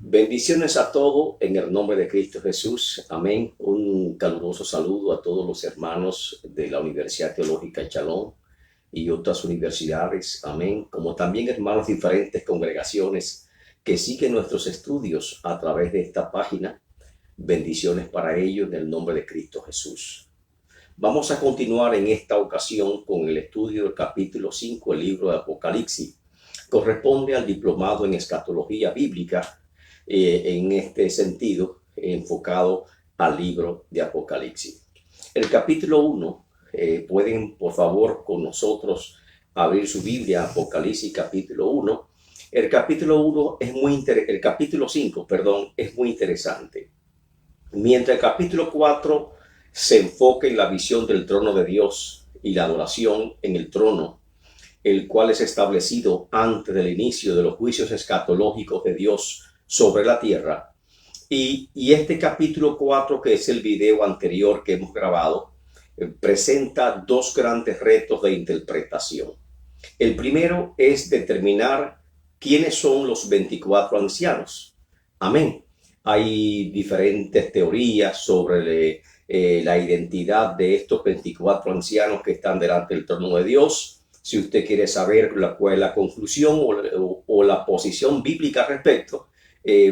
Bendiciones a todos en el nombre de Cristo Jesús. Amén. Un caluroso saludo a todos los hermanos de la Universidad Teológica Shalom y otras universidades. Amén. Como también hermanos de diferentes congregaciones que siguen nuestros estudios a través de esta página. Bendiciones para ellos en el nombre de Cristo Jesús. Vamos a continuar en esta ocasión con el estudio del capítulo 5 del libro de Apocalipsis. Corresponde al diplomado en escatología bíblica. En este sentido, enfocado al libro de Apocalipsis. El capítulo 1, pueden por favor con nosotros abrir su Biblia, Apocalipsis capítulo 1. El capítulo 5, es muy interesante. Mientras el capítulo 4 se enfoca en la visión del trono de Dios y la adoración en el trono, el cual es establecido antes del inicio de los juicios escatológicos de Dios sobre la tierra. Y este capítulo 4, que es el video anterior que hemos grabado, presenta dos grandes retos de interpretación. El primero es determinar quiénes son los 24 ancianos. Amén. Hay diferentes teorías sobre la identidad de estos 24 ancianos que están delante del trono de Dios. Si usted quiere saber cuál es la conclusión o la posición bíblica al respecto,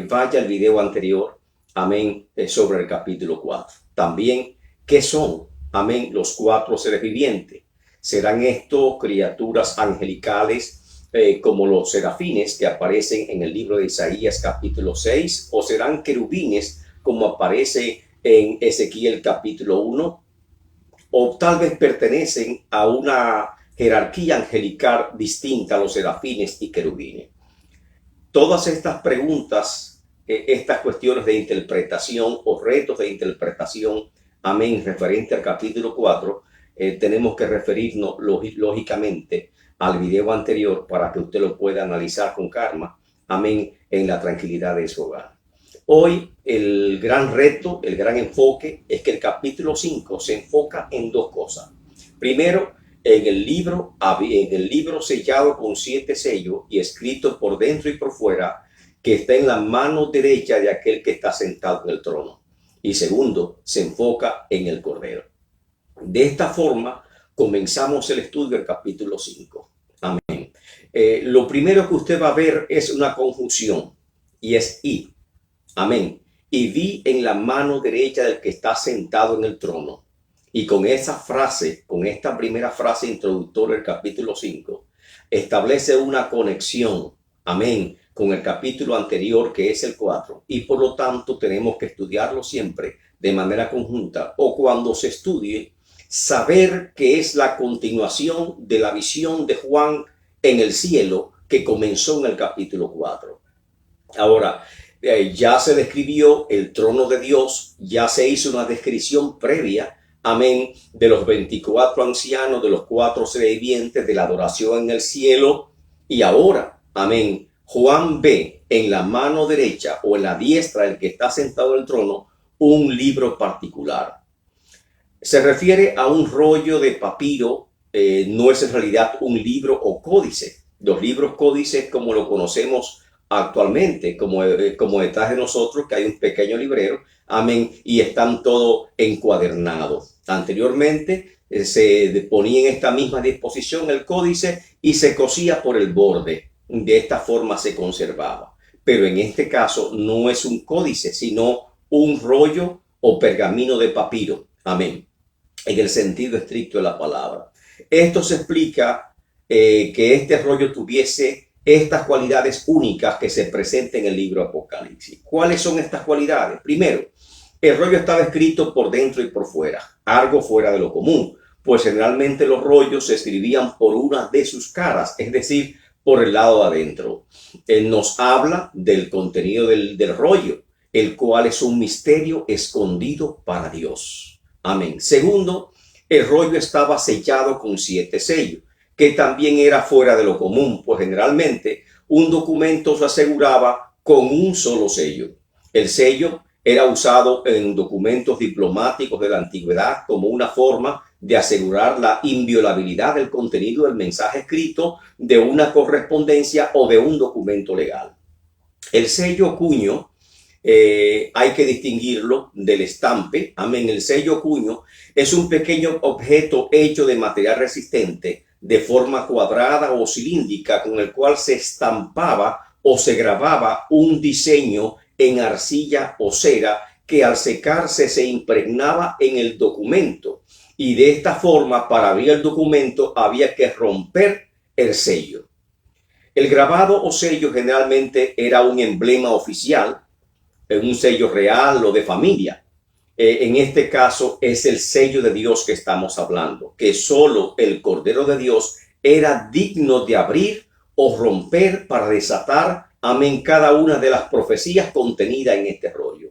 vaya al video anterior, amén, sobre el capítulo 4. También, ¿qué son, amén, los 4 seres vivientes? ¿Serán estos criaturas angelicales como los serafines que aparecen en el libro de Isaías capítulo 6? ¿O serán querubines como aparece en Ezequiel capítulo 1? ¿O tal vez pertenecen a una jerarquía angelical distinta a los serafines y querubines? Todas estas preguntas, estas cuestiones de interpretación o retos de interpretación, amén, referente al capítulo 4, tenemos que referirnos lógicamente al video anterior para que usted lo pueda analizar con calma, amén, en la tranquilidad de su hogar. Hoy el gran reto, el gran enfoque es que el capítulo 5 se enfoca en dos cosas. Primero, en el libro sellado con 7 sellos y escrito por dentro y por fuera, que está en la mano derecha de aquel que está sentado en el trono. Y segundo, se enfoca en el Cordero. De esta forma, comenzamos el estudio del capítulo 5. Amén. Lo primero que usted va a ver es una conjunción, y es y. Amén. Y vi en la mano derecha del que está sentado en el trono. Y con esa frase, con esta primera frase introductoria del capítulo 5, establece una conexión, amén, con el capítulo anterior que es el 4. Y por lo tanto tenemos que estudiarlo siempre de manera conjunta, o cuando se estudie, saber que es la continuación de la visión de Juan en el cielo que comenzó en el capítulo 4. Ahora, ya se describió el trono de Dios, ya se hizo una descripción previa, amén, de los 24 ancianos, de los 4 seres vivientes, de la adoración en el cielo. Y ahora, amén, Juan ve en la mano derecha o en la diestra del que está sentado en el trono un libro particular. Se refiere a un rollo de papiro, no es en realidad un libro o códice. Los libros códices como lo conocemos actualmente, como detrás de nosotros, que hay un pequeño librero, amén, y están todos encuadernados. Anteriormente se ponía en esta misma disposición el códice y se cosía por el borde. De esta forma se conservaba. Pero en este caso no es un códice, sino un rollo o pergamino de papiro. Amén. En el sentido estricto de la palabra. Esto se explica que este rollo tuviese estas cualidades únicas que se presentan en el libro Apocalipsis. ¿Cuáles son estas cualidades? Primero, el rollo estaba escrito por dentro y por fuera, algo fuera de lo común, pues generalmente los rollos se escribían por una de sus caras, es decir, por el lado de adentro. Él nos habla del contenido del rollo, el cual es un misterio escondido para Dios. Amén. Segundo, el rollo estaba sellado con 7 sellos, que también era fuera de lo común, pues generalmente un documento se aseguraba con un solo sello. El sello era usado en documentos diplomáticos de la antigüedad como una forma de asegurar la inviolabilidad del contenido del mensaje escrito de una correspondencia o de un documento legal. El sello cuño, hay que distinguirlo del estampe. Amén. El sello cuño es un pequeño objeto hecho de material resistente de forma cuadrada o cilíndrica con el cual se estampaba o se grababa un diseño en arcilla o cera que al secarse se impregnaba en el documento. Y de esta forma, para abrir el documento había que romper el sello. El grabado o sello generalmente era un emblema oficial, un sello real o de familia. En este caso es el sello de Dios que estamos hablando, que solo el Cordero de Dios era digno de abrir o romper para desatar, amén, cada una de las profecías contenidas en este rollo.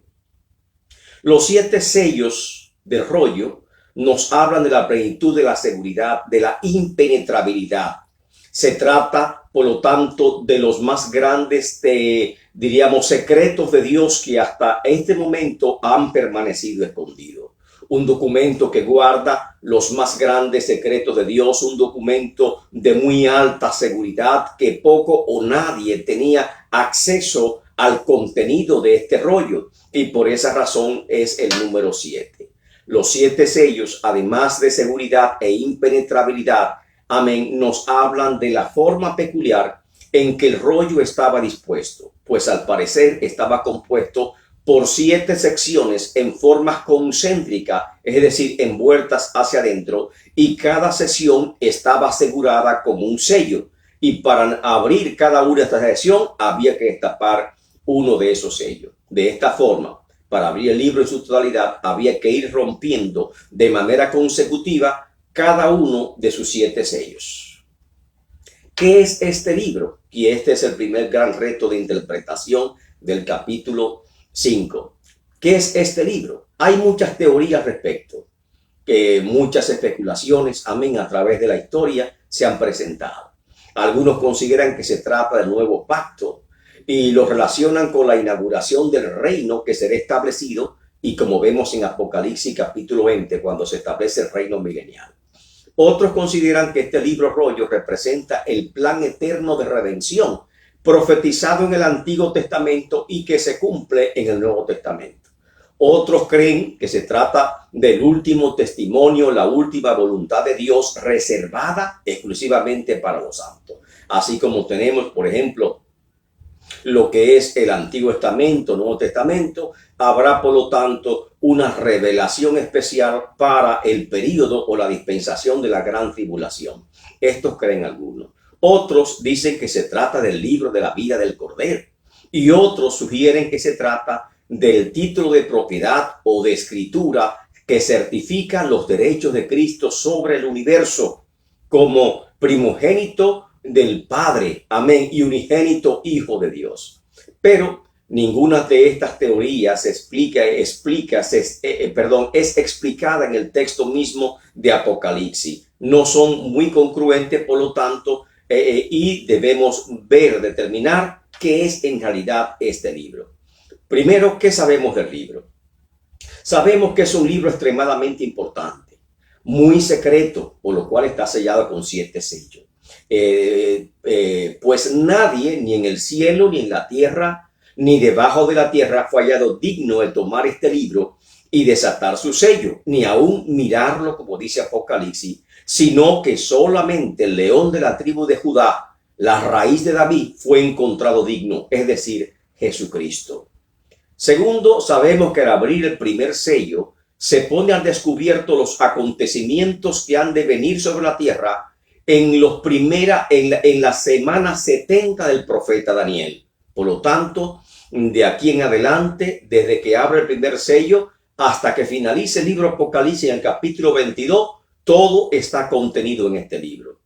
Los 7 sellos del rollo nos hablan de la plenitud de la seguridad, de la impenetrabilidad. Se trata, por lo tanto, de los más grandes, diríamos, secretos de Dios que hasta este momento han permanecido escondidos. Un documento que guarda los más grandes secretos de Dios, un documento de muy alta seguridad que poco o nadie tenía acceso al contenido de este rollo, y por esa razón es el número 7. Los 7 sellos, además de seguridad e impenetrabilidad, amén, nos hablan de la forma peculiar en que el rollo estaba dispuesto, pues al parecer estaba compuesto por 7 secciones en forma concéntrica, es decir, envueltas hacia adentro, y cada sección estaba asegurada como un sello, y para abrir cada una de estas secciones había que destapar uno de esos sellos. De esta forma, para abrir el libro en su totalidad, había que ir rompiendo de manera consecutiva cada uno de sus 7 sellos. ¿Qué es este libro? Y este es el primer gran reto de interpretación del capítulo 5. ¿Qué es este libro? Hay muchas teorías al respecto, muchas especulaciones, amén, a través de la historia se han presentado. Algunos consideran que se trata del nuevo pacto y lo relacionan con la inauguración del reino que será establecido, y como vemos en Apocalipsis capítulo 20, cuando se establece el reino milenial. Otros consideran que este libro rollo representa el plan eterno de redención profetizado en el Antiguo Testamento y que se cumple en el Nuevo Testamento. Otros creen que se trata del último testimonio, la última voluntad de Dios reservada exclusivamente para los santos. Así como tenemos, por ejemplo, lo que es el Antiguo Testamento, Nuevo Testamento, habrá por lo tanto una revelación especial para el período o la dispensación de la gran tribulación. Estos creen algunos. Otros dicen que se trata del libro de la vida del Cordero, y otros sugieren que se trata del título de propiedad o de escritura que certifica los derechos de Cristo sobre el universo como primogénito del Padre, amén, y unigénito Hijo de Dios. Pero ninguna de estas teorías es explicada en el texto mismo de Apocalipsis. No son muy congruentes, por lo tanto, y debemos determinar qué es en realidad este libro. Primero, ¿qué sabemos del libro? Sabemos que es un libro extremadamente importante, muy secreto, por lo cual está sellado con 7 sellos. Pues nadie, ni en el cielo, ni en la tierra, ni debajo de la tierra, fue hallado digno de tomar este libro y desatar su sello, ni aún mirarlo, como dice Apocalipsis, sino que solamente el león de la tribu de Judá, la raíz de David, fue encontrado digno, es decir, Jesucristo. Segundo, sabemos que al abrir el primer sello, se pone al descubierto los acontecimientos que han de venir sobre la tierra en la semana 70 del profeta Daniel. Por lo tanto, de aquí en adelante, desde que abre el primer sello hasta que finalice el libro Apocalipsis en el capítulo 22, todo está contenido en este libro.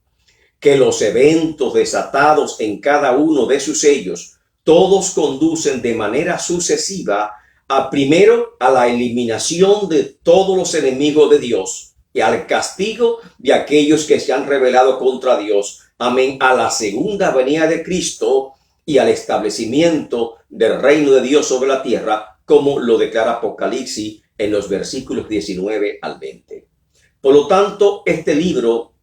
Que los eventos desatados en cada uno de sus sellos, todos conducen de manera sucesiva primero a la eliminación de todos los enemigos de Dios y al castigo de aquellos que se han rebelado contra Dios. Amén. A la segunda venida de Cristo y al establecimiento del reino de Dios sobre la tierra, como lo declara Apocalipsis en los versículos 19 al 20. Por lo tanto, este libro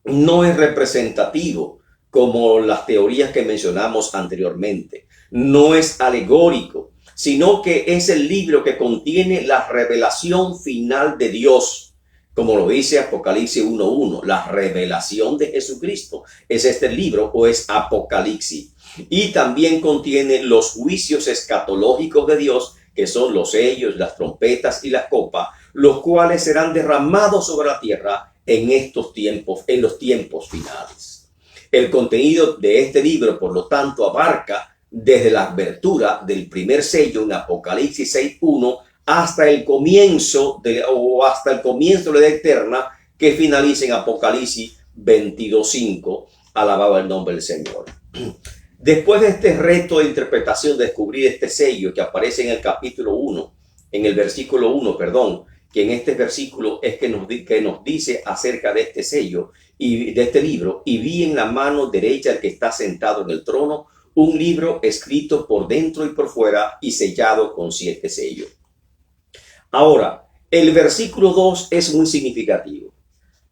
no es representativo como las teorías que mencionamos anteriormente. no es alegórico, sino que es el libro que contiene la revelación final de Dios. Como lo dice Apocalipsis 1:1, la revelación de Jesucristo. ¿Es este libro o es Apocalipsis? Y también contiene los juicios escatológicos de Dios, que son los sellos, las trompetas y las copas, los cuales serán derramados sobre la tierra en estos tiempos, en los tiempos finales. El contenido de este libro, por lo tanto, abarca desde la abertura del primer sello en Apocalipsis 6:1 hasta el comienzo de la edad eterna, que finaliza en Apocalipsis 22:5. Alabado el nombre del Señor. Después de este reto de interpretación, de descubrir este sello que aparece en el capítulo 1, en el versículo 1, perdón, que en este versículo es que nos dice acerca de este sello y de este libro: y vi en la mano derecha del que está sentado en el trono un libro escrito por dentro y por fuera y sellado con 7 sellos. Ahora, el versículo 2 es muy significativo.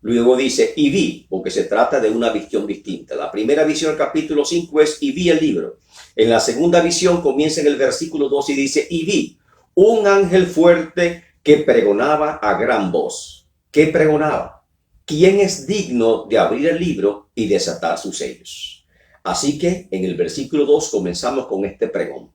Luego dice, y vi, porque se trata de una visión distinta. La primera visión del capítulo 5 es, y vi el libro. En la segunda visión comienza en el versículo 2 y dice, y vi un ángel fuerte que pregonaba a gran voz. ¿Qué pregonaba? ¿Quién es digno de abrir el libro y desatar sus sellos? Así que en el versículo 2 comenzamos con este pregón.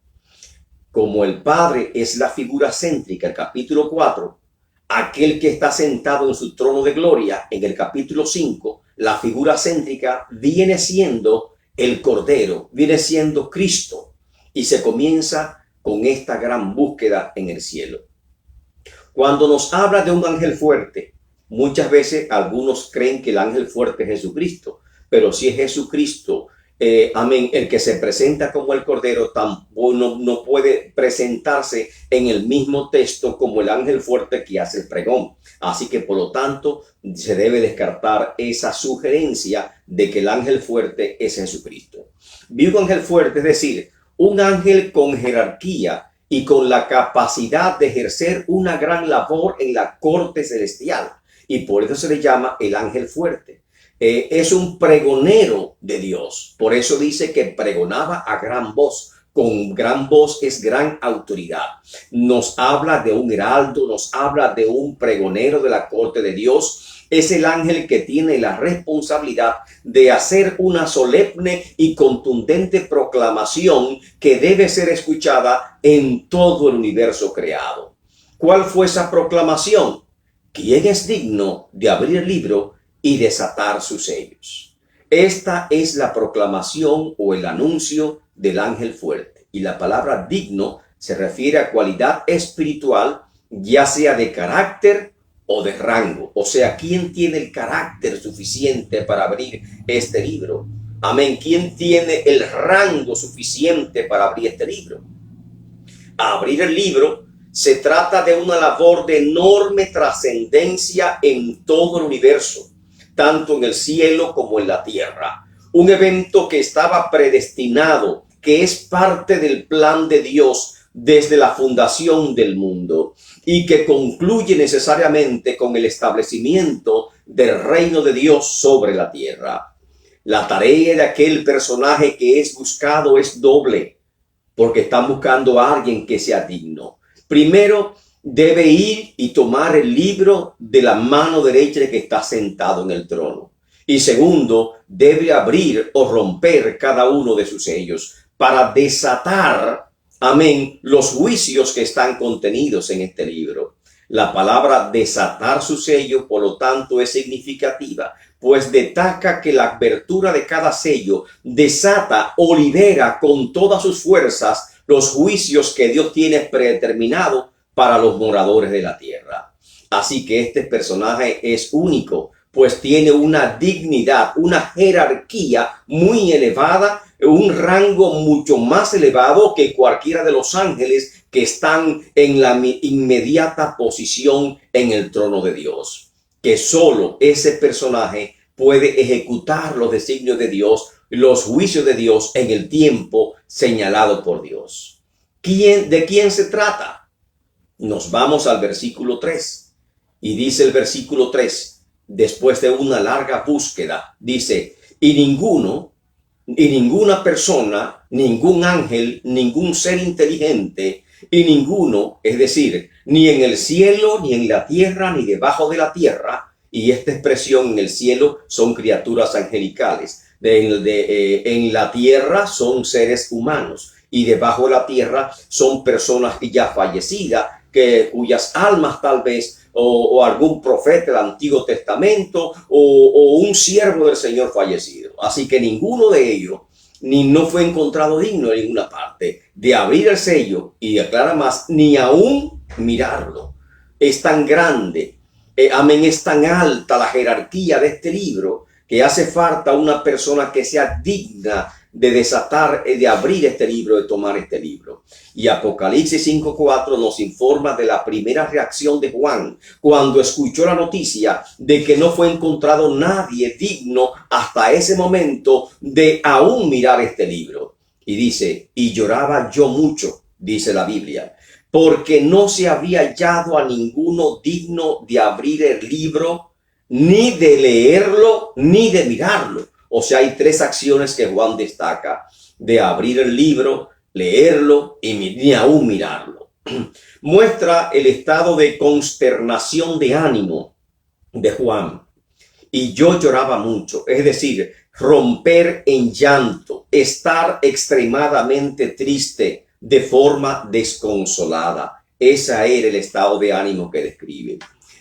Como el Padre es la figura céntrica, el capítulo 4, aquel que está sentado en su trono de gloria, en el capítulo 5, la figura céntrica viene siendo el Cordero, viene siendo Cristo, y se comienza con esta gran búsqueda en el cielo. Cuando nos habla de un ángel fuerte, muchas veces algunos creen que el ángel fuerte es Jesucristo, pero si es Jesucristo, amén, el que se presenta como el Cordero, tampoco no puede presentarse en el mismo texto como el ángel fuerte que hace el pregón. Así que por lo tanto se debe descartar esa sugerencia de que el ángel fuerte es Jesucristo. Vi un ángel fuerte, es decir, un ángel con jerarquía y con la capacidad de ejercer una gran labor en la corte celestial, y por eso se le llama el ángel fuerte. Es un pregonero de Dios. Por eso dice que pregonaba a gran voz. Con gran voz es gran autoridad. Nos habla de un heraldo, nos habla de un pregonero de la corte de Dios. Es el ángel que tiene la responsabilidad de hacer una solemne y contundente proclamación que debe ser escuchada en todo el universo creado. ¿Cuál fue esa proclamación? ¿Quién es digno de abrir el libro y desatar sus sellos? Esta es la proclamación o el anuncio del ángel fuerte. Y la palabra digno se refiere a cualidad espiritual, ya sea de carácter o de rango. O sea, ¿quién tiene el carácter suficiente para abrir este libro? Amén. ¿Quién tiene el rango suficiente para abrir este libro? Abrir el libro se trata de una labor de enorme trascendencia en todo el universo, tanto en el cielo como en la tierra. Un evento que estaba predestinado, que es parte del plan de Dios desde la fundación del mundo y que concluye necesariamente con el establecimiento del reino de Dios sobre la tierra. La tarea de aquel personaje que es buscado es doble, porque están buscando a alguien que sea digno. Primero, debe ir y tomar el libro de la mano derecha de que está sentado en el trono. Y segundo, debe abrir o romper cada uno de sus sellos para desatar, amén, los juicios que están contenidos en este libro. La palabra desatar su sello, por lo tanto, es significativa, pues destaca que la abertura de cada sello desata o libera con todas sus fuerzas los juicios que Dios tiene predeterminado para los moradores de la tierra. Así que este personaje es único, pues tiene una dignidad, una jerarquía muy elevada, un rango mucho más elevado que cualquiera de los ángeles que están en la inmediata posición en el trono de Dios. Que solo ese personaje puede ejecutar los designios de Dios, los juicios de Dios en el tiempo señalado por Dios. ¿De quién se trata? Nos vamos al versículo 3 y dice el versículo 3, después de una larga búsqueda, dice, y ninguno y ninguna persona, ningún ángel, ningún ser inteligente y ninguno, es decir, ni en el cielo, ni en la tierra, ni debajo de la tierra, y esta expresión en el cielo son criaturas angelicales, en la tierra son seres humanos y debajo de la tierra son personas ya fallecidas, cuyas almas tal vez o algún profeta del Antiguo Testamento o un siervo del Señor fallecido. Así que ninguno de ellos ni no fue encontrado digno en ninguna parte de abrir el sello y aclara más, ni aún mirarlo. Es tan grande, amén, es tan alta la jerarquía de este libro que hace falta una persona que sea digna de desatar, de abrir este libro, de tomar este libro. Y Apocalipsis 5:4 nos informa de la primera reacción de Juan cuando escuchó la noticia de que no fue encontrado nadie digno hasta ese momento de aún mirar este libro. Y dice, y lloraba yo mucho, dice la Biblia, porque no se había hallado a ninguno digno de abrir el libro, ni de leerlo, ni de mirarlo. O sea, hay tres acciones que Juan destaca: de abrir el libro, leerlo y ni aún mirarlo. Muestra el estado de consternación de ánimo de Juan. Y yo lloraba mucho, es decir, romper en llanto, estar extremadamente triste de forma desconsolada. Ese era el estado de ánimo que describe.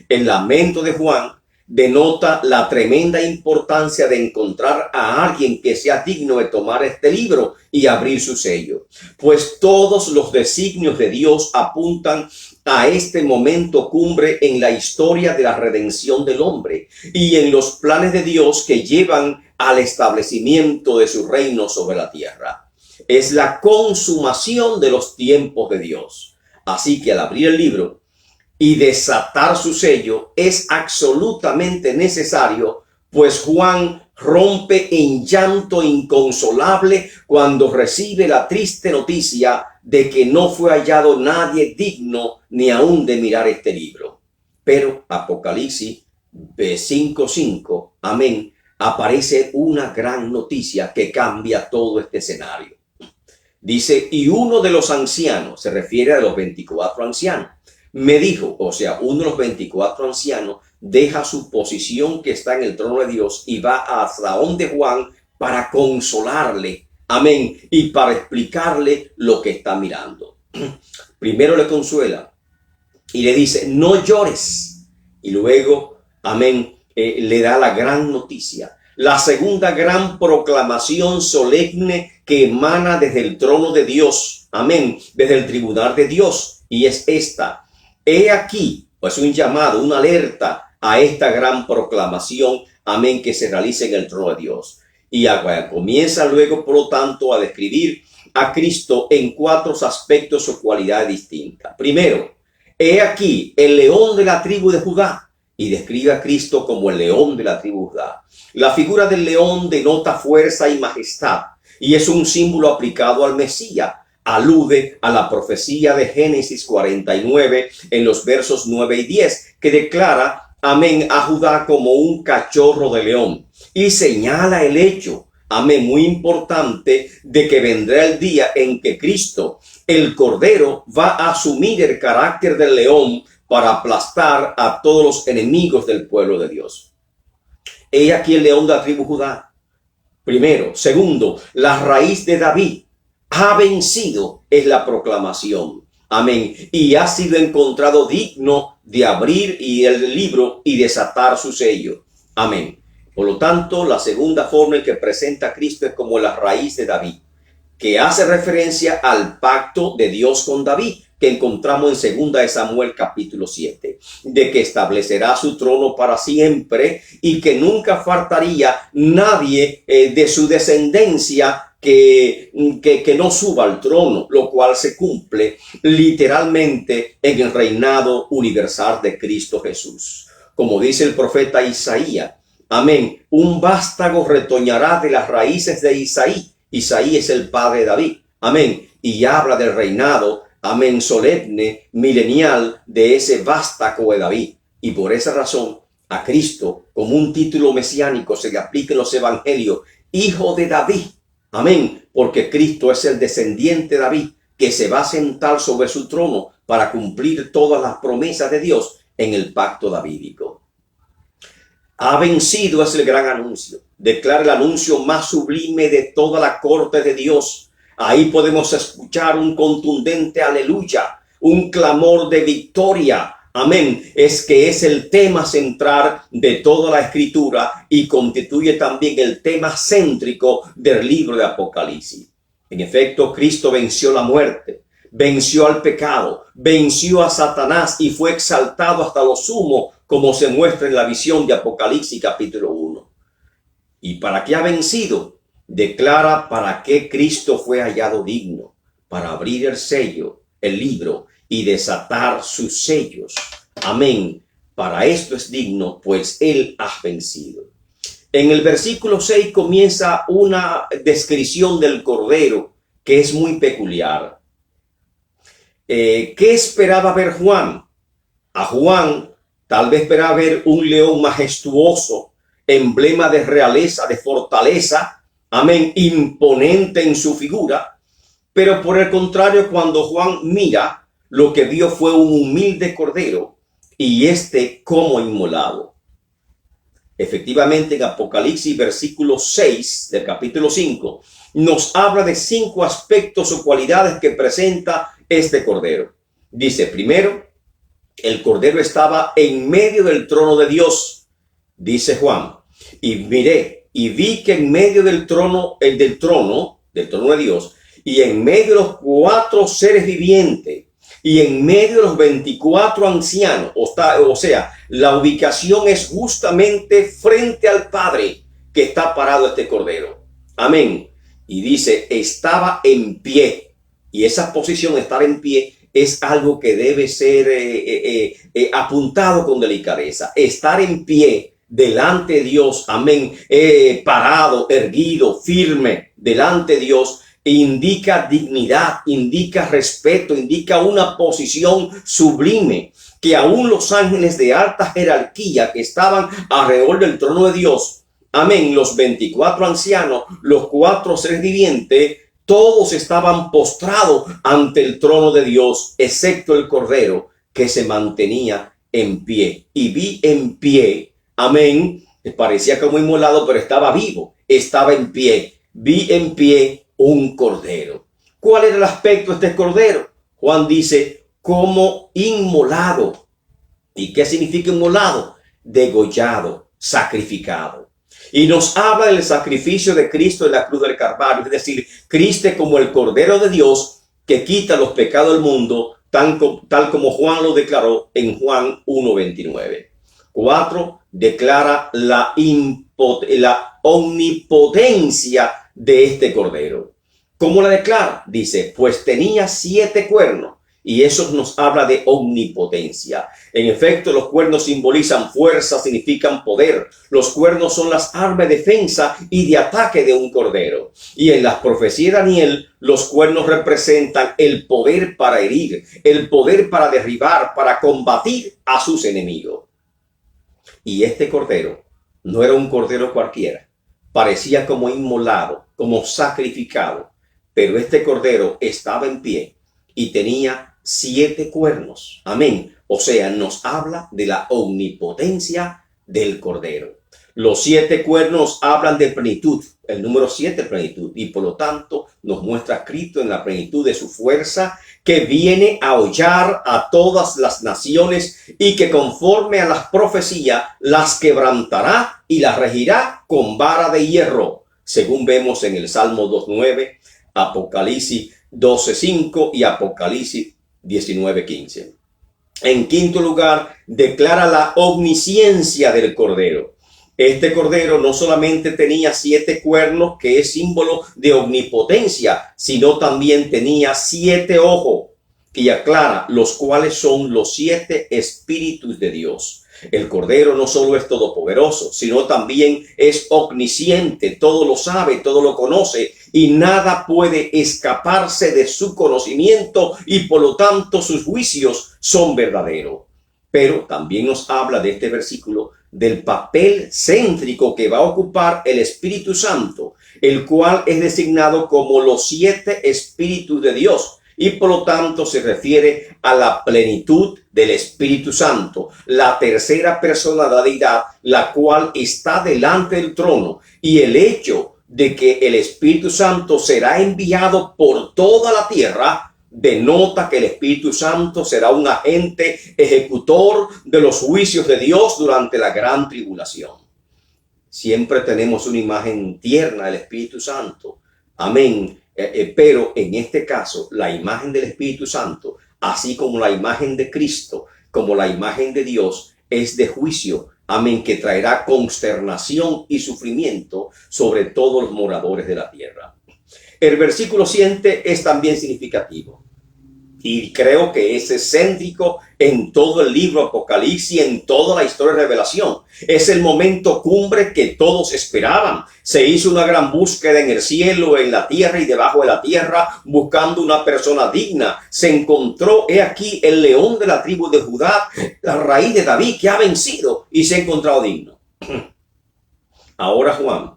El lamento de Juan denota la tremenda importancia de encontrar a alguien que sea digno de tomar este libro y abrir su sello, pues todos los designios de Dios apuntan a este momento cumbre en la historia de la redención del hombre y en los planes de Dios que llevan al establecimiento de su reino sobre la tierra. Es la consumación de los tiempos de Dios. Así que al abrir el libro y desatar su sello es absolutamente necesario, pues Juan rompe en llanto inconsolable cuando recibe la triste noticia de que no fue hallado nadie digno ni aún de mirar este libro. Pero Apocalipsis 5:5, amén, aparece una gran noticia que cambia todo este escenario. Dice, y uno de los ancianos, se refiere a los 24 ancianos, me dijo, o sea, uno de los 24 ancianos deja su posición que está en el trono de Dios y va hasta donde Juan para consolarle, amén, y para explicarle lo que está mirando. Primero le consuela y le dice, no llores. Y luego, amén, le da la gran noticia. La segunda gran proclamación solemne que emana desde el trono de Dios, amén, desde el tribunal de Dios, y es esta. He aquí, pues un llamado, una alerta a esta gran proclamación, amén, que se realiza en el trono de Dios. Y comienza luego, por lo tanto, a describir a Cristo en cuatro aspectos o cualidades distintas. Primero, he aquí el león de la tribu de Judá, y describe a Cristo como el león de la tribu de Judá. La figura del león denota fuerza y majestad, y es un símbolo aplicado al Mesías. Alude a la profecía de Génesis 49 en los versos 9 y 10, que declara, amén, a Judá como un cachorro de león, y señala el hecho, amén, muy importante, de que vendrá el día en que Cristo, el Cordero, va a asumir el carácter del león para aplastar a todos los enemigos del pueblo de Dios. He aquí el león de la tribu Judá. Primero. Segundo, la raíz de David ha vencido, es la proclamación, amén, y ha sido encontrado digno de abrir el libro y desatar su sello, amén. Por lo tanto, la segunda forma en que presenta a Cristo es como la raíz de David, que hace referencia al pacto de Dios con David, que encontramos en 2 de Samuel capítulo 7, de que establecerá su trono para siempre y que nunca faltaría nadie de su descendencia que no suba al trono, lo cual se cumple literalmente en el reinado universal de Cristo Jesús. Como dice el profeta Isaías, amén, un vástago retoñará de las raíces de Isaí. Isaí es el padre de David, amén, y habla del reinado, amén, solemne, milenial de ese vástago de David. Y por esa razón a Cristo, como un título mesiánico, se le aplica en los evangelios, hijo de David. Amén, porque Cristo es el descendiente de David que se va a sentar sobre su trono para cumplir todas las promesas de Dios en el pacto davídico. Ha vencido es el gran anuncio. Declara el anuncio más sublime de toda la corte de Dios. Ahí podemos escuchar un contundente aleluya, un clamor de victoria. Amén. Es que es el tema central de toda la escritura y constituye también el tema céntrico del libro de Apocalipsis. En efecto, Cristo venció la muerte, venció al pecado, venció a Satanás y fue exaltado hasta lo sumo, como se muestra en la visión de Apocalipsis capítulo 1. ¿Y para qué ha vencido? Declara para qué Cristo fue hallado digno, para abrir el sello, el libro, y desatar sus sellos. Amén. Para esto es digno, pues Él ha vencido. En el versículo 6 comienza una descripción del Cordero que es muy peculiar. ¿Qué esperaba ver Juan? A Juan tal vez esperaba ver un león majestuoso, emblema de realeza, de fortaleza, amén, imponente en su figura. Pero por el contrario, cuando Juan mira, lo que vio fue un humilde cordero y como inmolado. Efectivamente, en Apocalipsis, versículo 6 del capítulo 5, nos habla de 5 aspectos o cualidades que presenta este cordero. Dice, primero, el cordero estaba en medio del trono de Dios, dice Juan, y miré y vi que en medio del trono de Dios, y en medio de los 4 seres vivientes, y en medio de los 24 ancianos, o sea, la ubicación es justamente frente al Padre que está parado este cordero. Amén. Y dice, estaba en pie. Y esa posición, estar en pie, es algo que debe ser apuntado con delicadeza. Estar en pie delante de Dios, amén, parado, erguido, firme delante de Dios, indica dignidad, indica respeto, indica una posición sublime, que aún los ángeles de alta jerarquía que estaban alrededor del trono de Dios, amén, los 24 ancianos, los 4 seres vivientes, todos estaban postrados ante el trono de Dios, excepto el cordero que se mantenía en pie. Y vi en pie, amén, parecía como inmolado, pero estaba vivo, estaba en pie. Vi en pie un cordero. ¿Cuál era el aspecto de este cordero? Juan dice, como inmolado. ¿Y qué significa inmolado? Degollado, sacrificado. Y nos habla del sacrificio de Cristo en la cruz del Calvario, es decir, Cristo como el Cordero de Dios que quita los pecados del mundo, tal como Juan lo declaró en Juan 1:29. 4. Declara la omnipotencia de este Cordero. ¿Cómo la declara? Dice, pues tenía 7 cuernos. Y eso nos habla de omnipotencia. En efecto, los cuernos simbolizan fuerza, significan poder. Los cuernos son las armas de defensa y de ataque de un cordero. Y en las profecías de Daniel, los cuernos representan el poder para herir, el poder para derribar, para combatir a sus enemigos. Y este cordero no era un cordero cualquiera. Parecía como inmolado, como sacrificado. Pero este cordero estaba en pie y tenía 7 cuernos. Amén. O sea, nos habla de la omnipotencia del Cordero. Los 7 cuernos hablan de plenitud. El número 7 plenitud. Y por lo tanto nos muestra a Cristo en la plenitud de su fuerza, que viene a hollar a todas las naciones y que conforme a las profecías las quebrantará y las regirá con vara de hierro. Según vemos en el Salmo 2:9, Apocalipsis 12:5 y Apocalipsis 19:15. En quinto lugar, declara la omnisciencia del Cordero. Este Cordero no solamente tenía 7 cuernos, que es símbolo de omnipotencia, sino también tenía 7 ojos, y aclara los cuales son los 7 espíritus de Dios. El Cordero no solo es todopoderoso, sino también es omnisciente, todo lo sabe, todo lo conoce, y nada puede escaparse de su conocimiento, y por lo tanto sus juicios son verdaderos. Pero también nos habla de este versículo del papel céntrico que va a ocupar el Espíritu Santo el cual es designado como los 7 espíritus de Dios. Y por lo tanto se refiere a la plenitud del Espíritu Santo, la tercera persona de la deidad, la cual está delante del trono. Y el hecho de que el Espíritu Santo será enviado por toda la tierra denota que el Espíritu Santo será un agente ejecutor de los juicios de Dios durante la gran tribulación. Siempre tenemos una imagen tierna del Espíritu Santo. Amén. Pero en este caso, la imagen del Espíritu Santo, así como la imagen de Cristo, como la imagen de Dios, es de juicio. Amén, que traerá consternación y sufrimiento sobre todos los moradores de la tierra. El versículo 7 es también significativo. Y creo que es excéntrico en todo el libro Apocalipsis, en toda la historia de Revelación. Es el momento cumbre que todos esperaban. Se hizo una gran búsqueda en el cielo, en la tierra y debajo de la tierra, buscando una persona digna. Se encontró, he aquí, el león de la tribu de Judá, la raíz de David, que ha vencido y se ha encontrado digno. Ahora Juan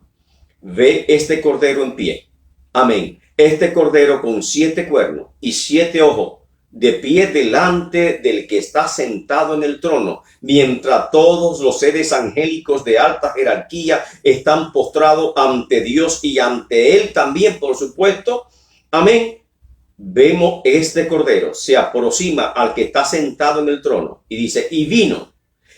ve este cordero en pie. Amén. Este cordero con 7 cuernos y 7 ojos, de pie delante del que está sentado en el trono, mientras todos los seres angélicos de alta jerarquía están postrados ante Dios y ante él también, por supuesto. Amén. Vemos este cordero, se aproxima al que está sentado en el trono y dice, y vino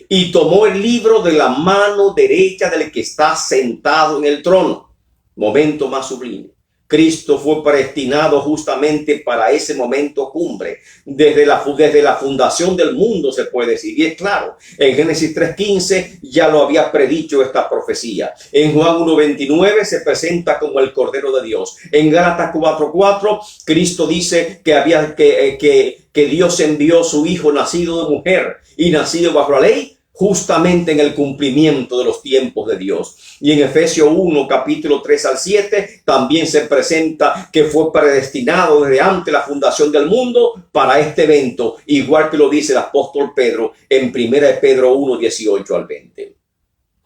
y tomó el libro de la mano derecha del que está sentado en el trono. Momento más sublime. Cristo fue predestinado justamente para ese momento cumbre. Desde la fundación del mundo se puede decir. Y es claro, en Génesis 3:15 ya lo había predicho esta profecía. En Juan 1:29 se presenta como el Cordero de Dios. En Gálatas 4:4 Cristo dice que Dios envió su Hijo nacido de mujer y nacido bajo la ley, justamente en el cumplimiento de los tiempos de Dios. Y en Efesios 1, capítulo 3 al 7, también se presenta que fue predestinado desde antes la fundación del mundo para este evento, igual que lo dice el apóstol Pedro en 1 Pedro 1, 18 al 20.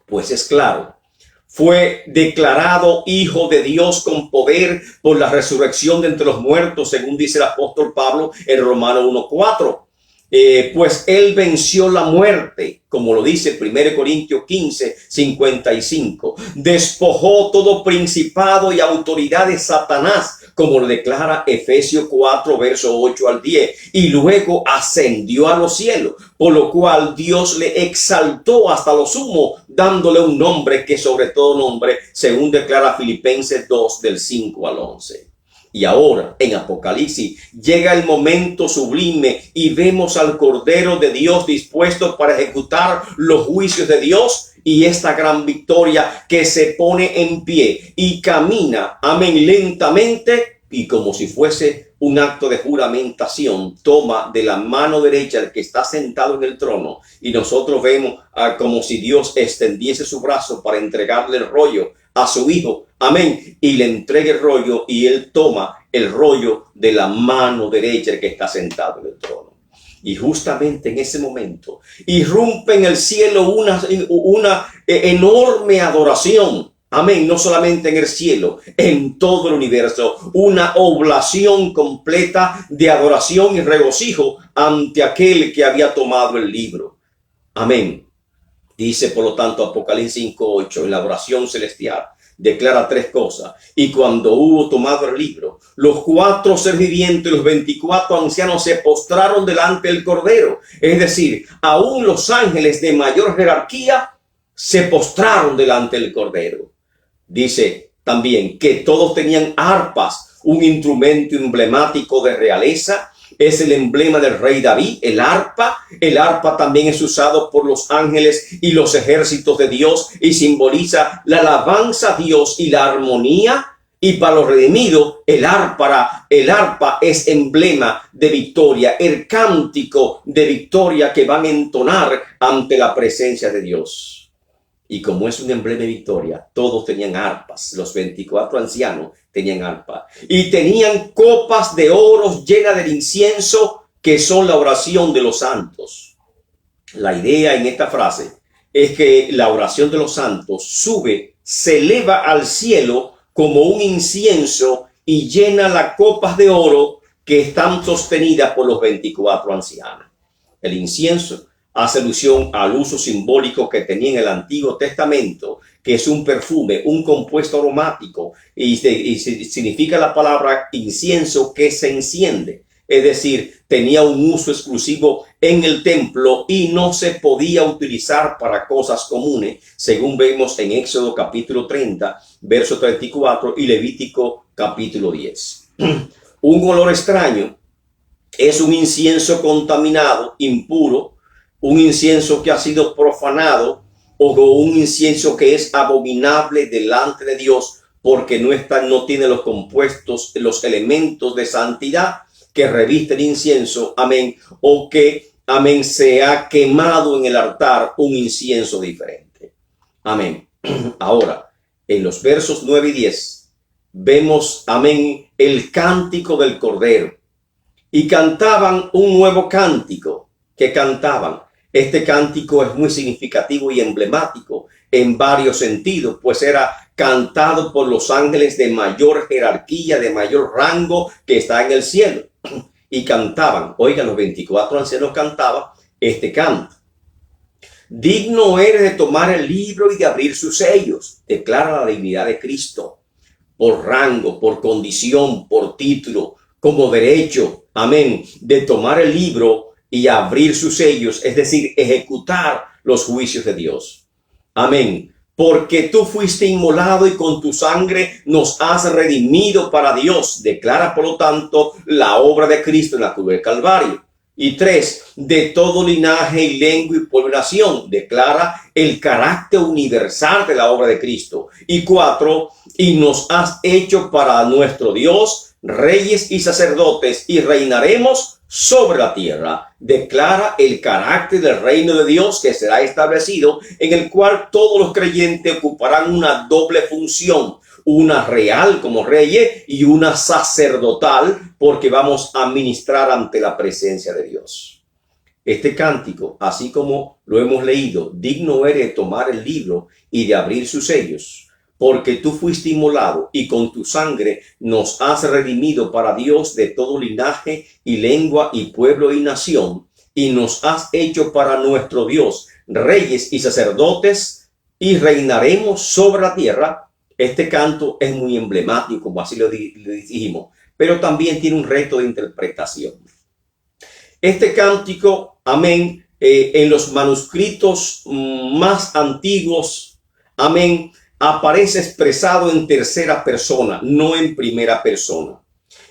Pues es claro, fue declarado Hijo de Dios con poder por la resurrección de entre los muertos, según dice el apóstol Pablo en Romanos 1:4. Pues él venció la muerte, como lo dice 1 Corintios 15:55. Despojó todo principado y autoridad de Satanás, como lo declara Efesios 4, verso 8 al 10. Y luego ascendió a los cielos, por lo cual Dios le exaltó hasta lo sumo, dándole un nombre que sobre todo nombre, según declara Filipenses 2, del 5 al 11. Y ahora, en Apocalipsis, llega el momento sublime y vemos al Cordero de Dios dispuesto para ejecutar los juicios de Dios y esta gran victoria que se pone en pie y camina, amén, lentamente y como si fuese un acto de juramentación, toma de la mano derecha el que está sentado en el trono y nosotros vemos como si Dios extendiese su brazo para entregarle el rollo a su Hijo, amén, y le entregue el rollo y él toma el rollo de la mano derecha el que está sentado en el trono. Y justamente en ese momento irrumpe en el cielo una enorme adoración. Amén, no solamente en el cielo, en todo el universo, una oblación completa de adoración y regocijo ante aquel que había tomado el libro. Amén. Dice, por lo tanto, Apocalipsis 5:8, en la oración celestial, declara 3 cosas. Y cuando hubo tomado el libro, los 4 seres vivientes y los 24 ancianos se postraron delante del Cordero. Es decir, aún los ángeles de mayor jerarquía se postraron delante del Cordero. Dice también que todos tenían arpas, un instrumento emblemático de realeza. Es el emblema del rey David, el arpa. El arpa también es usado por los ángeles y los ejércitos de Dios y simboliza la alabanza a Dios y la armonía. Y para los redimidos, el arpa es emblema de victoria, el cántico de victoria que van a entonar ante la presencia de Dios. Y como es un emblema de victoria, todos tenían arpas. Los 24 ancianos tenían arpa. Y tenían copas de oro llenas del incienso, que son la oración de los santos. La idea en esta frase es que la oración de los santos sube, se eleva al cielo como un incienso y llena las copas de oro que están sostenidas por los 24 ancianos. El incienso hace alusión al uso simbólico que tenía en el Antiguo Testamento, que es un perfume, un compuesto aromático, y significa la palabra incienso que se enciende. Es decir, tenía un uso exclusivo en el templo y no se podía utilizar para cosas comunes, según vemos en Éxodo capítulo 30, verso 34 y Levítico capítulo 10. Un olor extraño es un incienso contaminado, impuro, un incienso que ha sido profanado o un incienso que es abominable delante de Dios porque no tiene los compuestos, los elementos de santidad que reviste el incienso, amén, o que, amén, se ha quemado en el altar un incienso diferente. Amén. Ahora, en los versos 9 y 10, vemos, amén, el cántico del Cordero. Y cantaban un nuevo cántico que cantaban. Este cántico es muy significativo y emblemático en varios sentidos, pues era cantado por los ángeles de mayor jerarquía, de mayor rango que está en el cielo. Y cantaban, oigan, los 24 ancianos cantaban este canto. Digno eres de tomar el libro y de abrir sus sellos. Declara la divinidad de Cristo por rango, por condición, por título, como derecho, amén, de tomar el libro y abrir sus sellos, es decir, ejecutar los juicios de Dios. Amén. Porque tú fuiste inmolado y con tu sangre nos has redimido para Dios. Declara, por lo tanto, la obra de Cristo en la cruz del Calvario. Y 3, de todo linaje y lengua y pueblo y nación. Declara el carácter universal de la obra de Cristo. Y 4, y nos has hecho para nuestro Dios reyes y sacerdotes y reinaremos sobre la tierra. Declara el carácter del reino de Dios que será establecido, en el cual todos los creyentes ocuparán una doble función, una real como reyes y una sacerdotal, porque vamos a ministrar ante la presencia de Dios. Este cántico, así como lo hemos leído, digno eres de tomar el libro y de abrir sus sellos, porque tú fuiste inmolado y con tu sangre nos has redimido para Dios de todo linaje y lengua y pueblo y nación, y nos has hecho para nuestro Dios reyes y sacerdotes y reinaremos sobre la tierra. Este canto es muy emblemático, como así lo dijimos, pero también tiene un reto de interpretación. Este cántico, amén, en los manuscritos más antiguos, amén, aparece expresado en tercera persona, no en primera persona.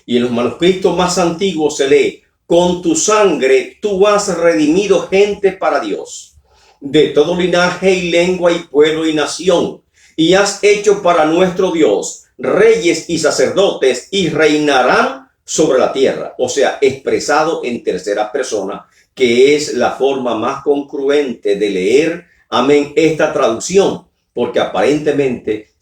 Y en los manuscritos más antiguos se lee: con tu sangre tú has redimido gente para Dios, de todo linaje y lengua y pueblo y nación, y has hecho para nuestro Dios reyes y sacerdotes y reinarán sobre la tierra. O sea, expresado en tercera persona, que es la forma más congruente de leer, amén, esta traducción, porque aparentemente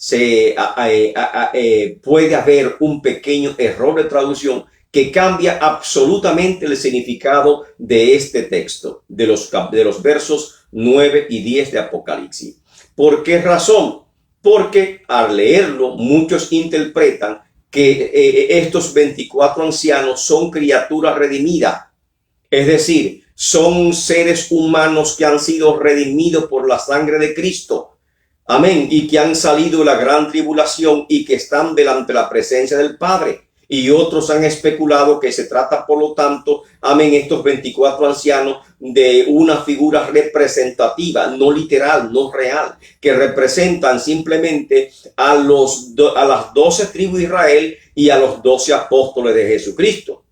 puede haber un pequeño error de traducción que cambia absolutamente el significado de este texto, de los versos 9 y 10 de Apocalipsis. ¿Por qué razón? Porque al leerlo muchos interpretan que estos 24 ancianos son criaturas redimidas, es decir, son seres humanos que han sido redimidos por la sangre de Cristo. Amén. Y que han salido de la gran tribulación y que están delante de la presencia del Padre. Y otros han especulado que se trata, por lo tanto, amén, estos 24 ancianos de una figura representativa, no literal, no real, que representan simplemente a las 12 tribus de Israel y a los 12 apóstoles de Jesucristo.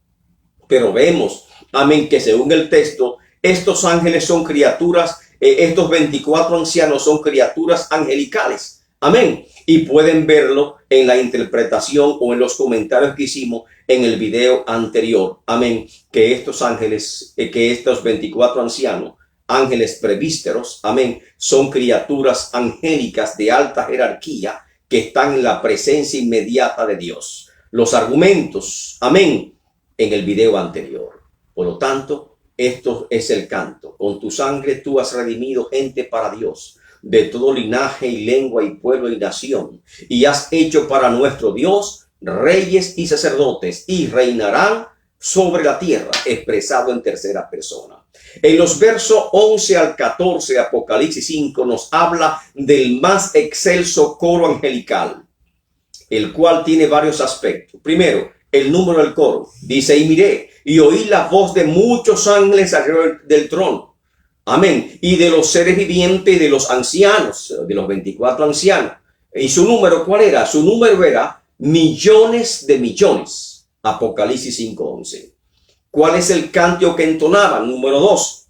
Pero vemos, amén, que según el texto, estos ángeles son criaturas, estos 24 ancianos son criaturas angelicales. Amén. Y pueden verlo en la interpretación o en los comentarios que hicimos en el video anterior. Amén. Que estos ángeles, que estos 24 ancianos, ángeles prevísteros, amén, son criaturas angélicas de alta jerarquía que están en la presencia inmediata de Dios. Los argumentos, amén, en el video anterior. Por lo tanto, esto es el canto. Con tu sangre tú has redimido gente para Dios. de todo linaje y lengua y pueblo y nación. Y has hecho para nuestro Dios reyes y sacerdotes, y reinarán sobre la tierra, expresado en tercera persona. En los versos 11 al 14 de Apocalipsis 5 nos habla del más excelso coro angelical, el cual tiene varios aspectos. Primero, el número del coro. Dice, y miré, y oí la voz de muchos ángeles alrededor del trono. Amén. Y de los seres vivientes y de los ancianos, de los 24 ancianos. ¿Y su número cuál era? Su número era millones de millones. Apocalipsis 5:11. ¿Cuál es el cántico que entonaban? Número 2.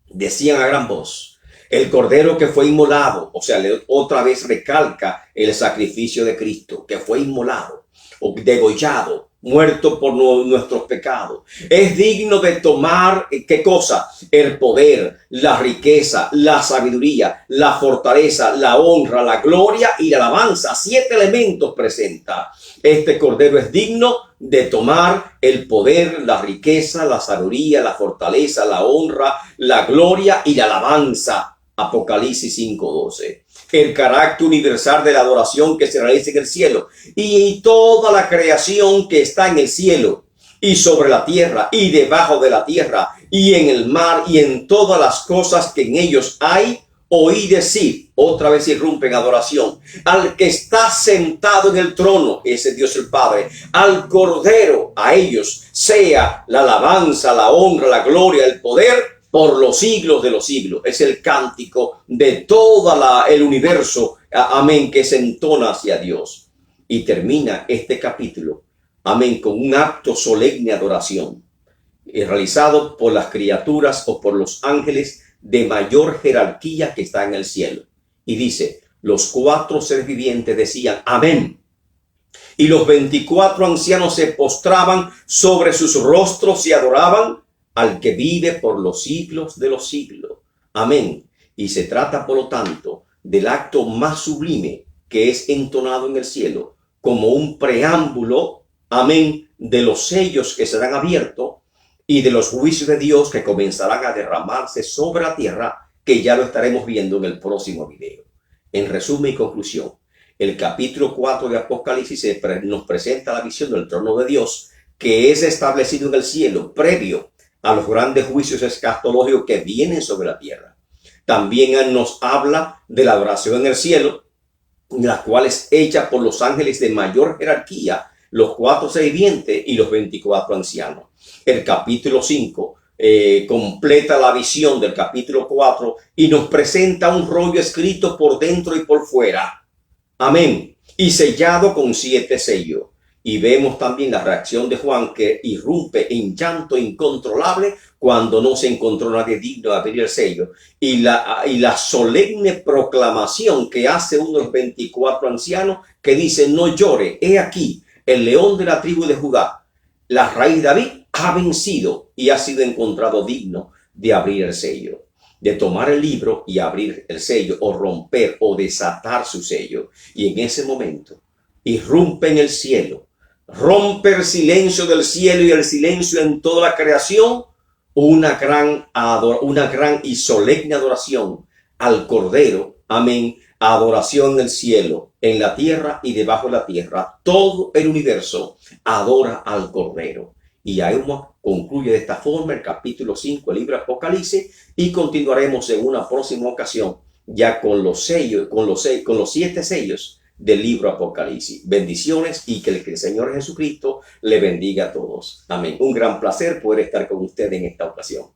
Decían a gran voz, el cordero que fue inmolado, o sea, otra vez recalca el sacrificio de Cristo, que fue inmolado o degollado, muerto por nuestros pecados. Es digno de tomar, ¿qué cosa? El poder, la riqueza, la sabiduría, la fortaleza, la honra, la gloria y la alabanza. 7 elementos presenta. Este cordero es digno de tomar el poder, la riqueza, la sabiduría, la fortaleza, la honra, la gloria y la alabanza. Apocalipsis 5:12. El carácter universal de la adoración que se realiza en el cielo y toda la creación que está en el cielo y sobre la tierra y debajo de la tierra y en el mar y en todas las cosas que en ellos hay, oí decir, otra vez irrumpe en adoración, al que está sentado en el trono, ese Dios el Padre, al Cordero, a ellos sea la alabanza, la honra, la gloria, el poder por los siglos de los siglos. Es el cántico de todo el universo, amén, que se entona hacia Dios. Y termina este capítulo, amén, con un acto solemne de adoración, realizado por las criaturas o por los ángeles de mayor jerarquía que está en el cielo. Y dice, los 4 seres vivientes decían, amén. Y los 24 ancianos se postraban sobre sus rostros y adoraban al que vive por los siglos de los siglos. Amén. Y se trata, por lo tanto, del acto más sublime que es entonado en el cielo como un preámbulo, amén, de los sellos que serán abiertos y de los juicios de Dios que comenzarán a derramarse sobre la tierra, que ya lo estaremos viendo en el próximo video. En resumen y conclusión, el capítulo 4 de Apocalipsis nos presenta la visión del trono de Dios, que es establecido en el cielo previo a los grandes juicios escatológicos que vienen sobre la tierra. También nos habla de la adoración en el cielo, la cual es hecha por los ángeles de mayor jerarquía, los 4 seres vivientes y los 24 ancianos. El capítulo 5 completa la visión del capítulo 4 y nos presenta un rollo escrito por dentro y por fuera. Amén. Y sellado con 7 sellos. Y vemos también la reacción de Juan, que irrumpe en llanto incontrolable cuando no se encontró nadie digno de abrir el sello. Y la solemne proclamación que hace uno de los 24 ancianos, que dice, no llore, he aquí, el león de la tribu de Judá, la raíz de David, ha vencido y ha sido encontrado digno de abrir el sello, de tomar el libro y abrir el sello, o romper o desatar su sello. Y en ese momento irrumpe en el cielo, rompe el silencio del cielo y el silencio en toda la creación, una gran y solemne adoración al Cordero. Amén. Adoración en el cielo, en la tierra y debajo de la tierra. Todo el universo adora al Cordero. Y ahí concluye de esta forma el capítulo 5 del libro de Apocalipsis, y continuaremos en una próxima ocasión ya con los sellos, con los 7 sellos del libro Apocalipsis. Bendiciones y que el Señor Jesucristo le bendiga a todos. Amén. Un gran placer poder estar con ustedes en esta ocasión.